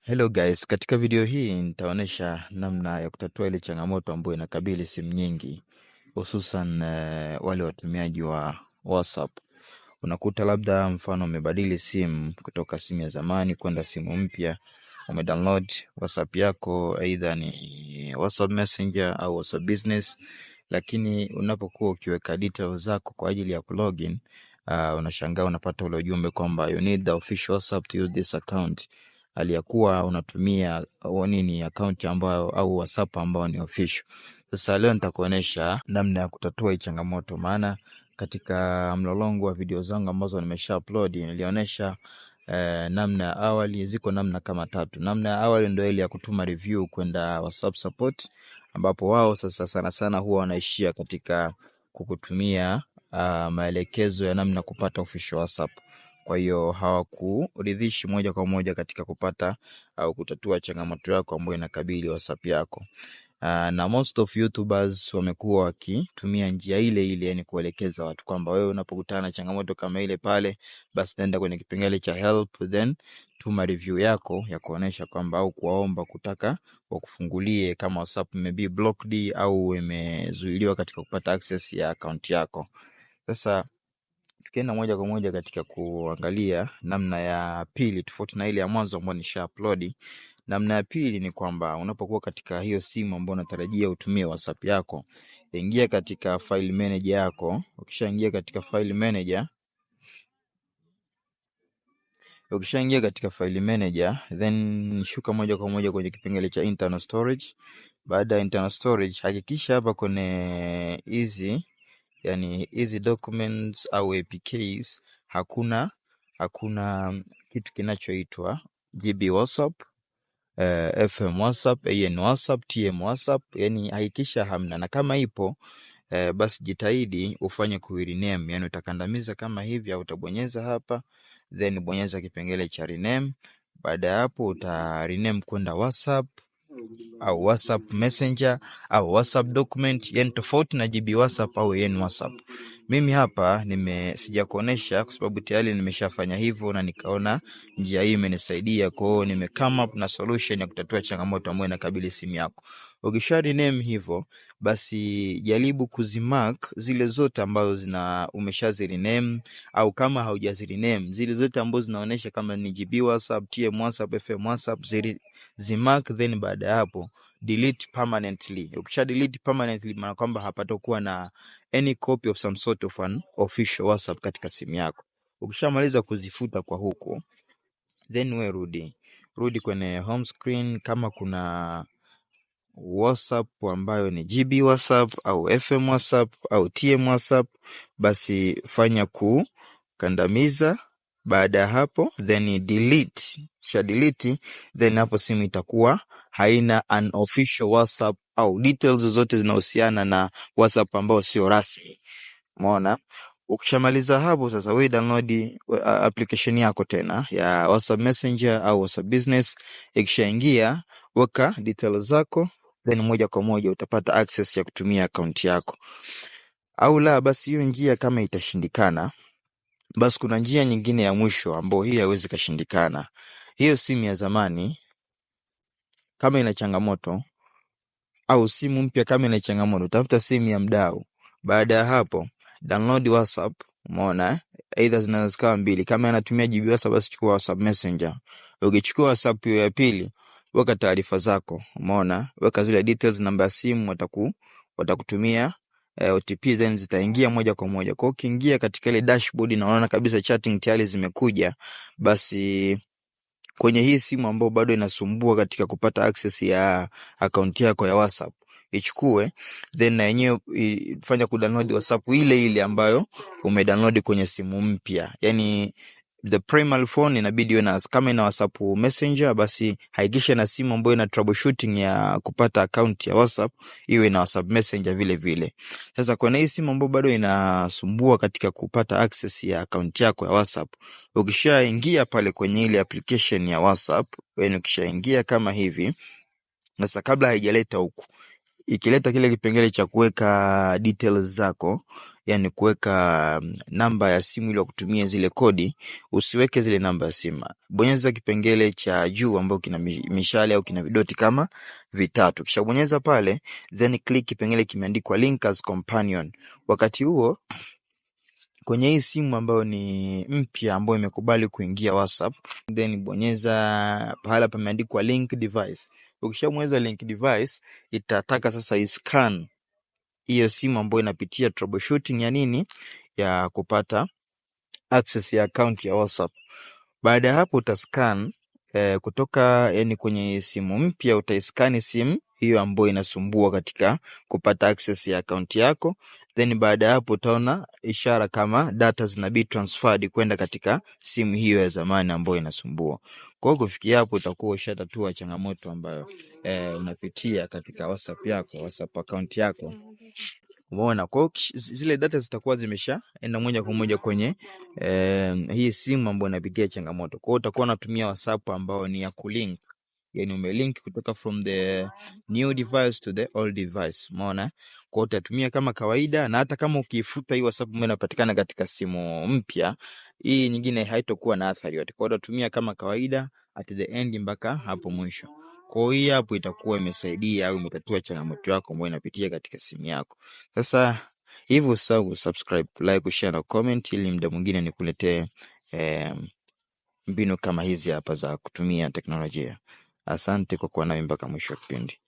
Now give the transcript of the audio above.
Hello guys, katika video hii nitaonesha namna ya kutatua ile changamoto ambayo inakabili simu nyingi, hususan wale watumiaji wa WhatsApp. Unakuta labda mfano umebadili simu kutoka simu ya zamani kwenda simu mpya, umedownload WhatsApp yako, either ni WhatsApp Messenger au WhatsApp Business, lakini unapokuwa ukiweka details zako kwa ajili ya kulogin, unashangaa unapata ule ujumbe kwamba you need the official WhatsApp to use this account. Aliyakuwa unatumia account ambayo au WhatsApp ambayo ni official. Sasa leo nitakuonesha namna ya kutatua hii changamoto, maana katika mlolongo wa video zangu ambazo nimesha upload nilionesha namna ya awali. Ziko namna kama 3. Namna ya awali ndio ile ya kutuma review kwenda WhatsApp support, ambapo wao sasa sana huwa wanaishia katika kukutumia maelekezo ya namna kupata official WhatsApp. Kwa hiyo hawakuridhishi moja kwa moja katika kupata au kutatua changamoto yako ambayo inakabili WhatsApp yako. Na most of YouTubers wamekuwa wakitumia njia ile ile, yani kuelekeza watu kwamba wewe unapokutana na changamoto kama ile pale, basi nenda kwenye kipengele cha help, then tuma review yako ya kuonesha kwamba au kuwaomba kutaka wakufungulie kama WhatsApp maybe blocked au imezuiliwa katika kupata access ya account yako. Sasa tukienda moja kwa moja katika kuangalia namna ya pili tofauti na ile ya mwanzo ambayo nisha upload. Namna ya pili ni kwamba unapokuwa katika hiyo simu ambayo unatarajia utumie WhatsApp yako, ingia katika file manager yako. Ukishaingia katika file manager, then shuka moja kwa moja kwenye kipengele cha internal storage. Baada ya internal storage, hakikisha hapa kwenye hizi documents au APKs hakuna kitu kinachoitwa GB WhatsApp, FM WhatsApp, AN WhatsApp, TM WhatsApp, yani hakikisha hamna. Na kama ipo basi jitahidi ufanye rename, yani utakandamiza kama hivi au utabonyeza hapa, then bonyeza kipengele cha rename. Baada ya hapo uta rename kwenda WhatsApp au WhatsApp Messenger au WhatsApp document, yani tofauti na GB WhatsApp au AN WhatsApp. Mimi hapa sijakuonesha kwa sababu tayari nimeshafanya hivyo na nikaona njia hii imenisaidia. Kwa hiyo nime come up na solution ya kutatua changamoto ambayo inakabili simu yako. Ukisha rename hivyo, basi jaribu kuzimark zile zote ambazo umeshazi rename, au kama haujazi rename zile zote ambazo zinaonesha kama ni GB WhatsApp, TM WhatsApp, FM WhatsApp, zimark, then baada hapo delete permanently. Ukisha delete permanently, maana kwamba hapatakuwa na any copy of some sort of an official WhatsApp katika simu yako. Ukishamaliza kuzifuta kwa huko, then we rudi kwenye home screen. Kama kuna WhatsApp ambayo ni GB WhatsApp au FM WhatsApp au TM WhatsApp, basi fanya kukandamiza. Baada ya hapo then delete. Delete, then hapo simu itakuwa haina an official WhatsApp au details zote zinahusiana na WhatsApp ambao sio rasmi. Umeona? Ukishamaliza hapo sasa wewe download application yako tena ya WhatsApp Messenger au WhatsApp Business. Ikishaingia, weka details zako, then moja kwa moja utapata access ya kutumia account yako. Au la basi hiyo njia kama itashindikana, basi kuna njia nyingine ya mwisho ambayo hii haiwezi kashindikana. Hiyo simu ya zamani kama ina changamoto, au simu mpya kama ina changamoto, tafuta simu ya mdau. Baada ya hapo download WhatsApp. Umeona? Either zinaweza mbili. Kama anatumia GB WhatsApp, basi chukua WhatsApp Messenger. Ukichukua WhatsApp ya pili, weka taarifa zako. Umeona? Weka zile details, namba ya simu, watakutumia OTP, then zitaingia moja kwa moja. Kwa ukiingia katika ile dashboard na unaona kabisa chatting tayari zimekuja, basi kwenye hii simu ambayo bado inasumbua katika kupata access ya account yako ya WhatsApp, ichukue, then na yenyewe fanya kudownload WhatsApp ile ile ambayo umedownload kwenye simu mpya. Yani the primary phone inabidi iwe na, kama ina WhatsApp Messenger, basi hakikisha na simu ambayo ina troubleshooting ya kupata account ya WhatsApp iwe na WhatsApp Messenger vile vile. Sasa kwa hii simu ambayo bado inasumbua katika kupata access ya account yako ya WhatsApp, ukishaingia pale kwenye ile application ya WhatsApp, ukishaingia kama hivi, sasa kabla haijaleta huku, ikileta kile kipengele cha kuweka details zako, yani kuweka namba ya simu ili kutumia zile kodi, usiweke zile namba ya simu. Bonyeza kipengele cha juu ambao kina mishale au kina vidoti kama vitatu. Kisha bonyeza pale, then click kipengele kimeandikwa link as companion. Wakati huo kwenye hii simu ambayo ni mpya ambayo imekubali kuingia WhatsApp, then bonyeza pahala pameandikwa link device. Ukishabonyeza link device, itataka sasa iscan hiyo simu ambayo inapitia troubleshooting ya nini, ya kupata access ya account ya WhatsApp. Baada ya hapo utascan kutoka yani kwenye simu mpya utaiskani simu hiyo ambayo inasumbua katika kupata access ya account yako. Then baada ya hapo utaona ishara kama data zinabidi transferred kwenda katika simu hiyo ya zamani ambayo inasumbua. Kwa hiyo kufikia hapo utakuwa ushatatua changamoto ambayo unapitia katika WhatsApp yako, WhatsApp account yako. Umeona, kwa zile data zitakuwa zimeshaenda moja kwa moja kwenye hii simu ambayo inapitia changamoto. Kwa hiyo utakuwa unatumia WhatsApp ambao ni ya kulink. Yani umelink kutoka from the new device to the old device. Umeona? Kwa hiyo utatumia kama kawaida, na hata kama ukifuta hii WhatsApp ambayo inapatikana katika simu mpya, hii nyingine haitakuwa na athari yote. Kwa hiyo utatumia kama kawaida at the end mpaka hapo mwisho. Kwa hiyo hapo itakuwa imesaidia au imetatua changamoto yako ambayo inapitia katika simu yako. Sasa hivyo usahau subscribe, like, share na comment ili muda mwingine nikuletee mbinu kama hizi hapa za kutumia teknolojia. Asante kwa kuwa nami mpaka mwisho wa kipindi.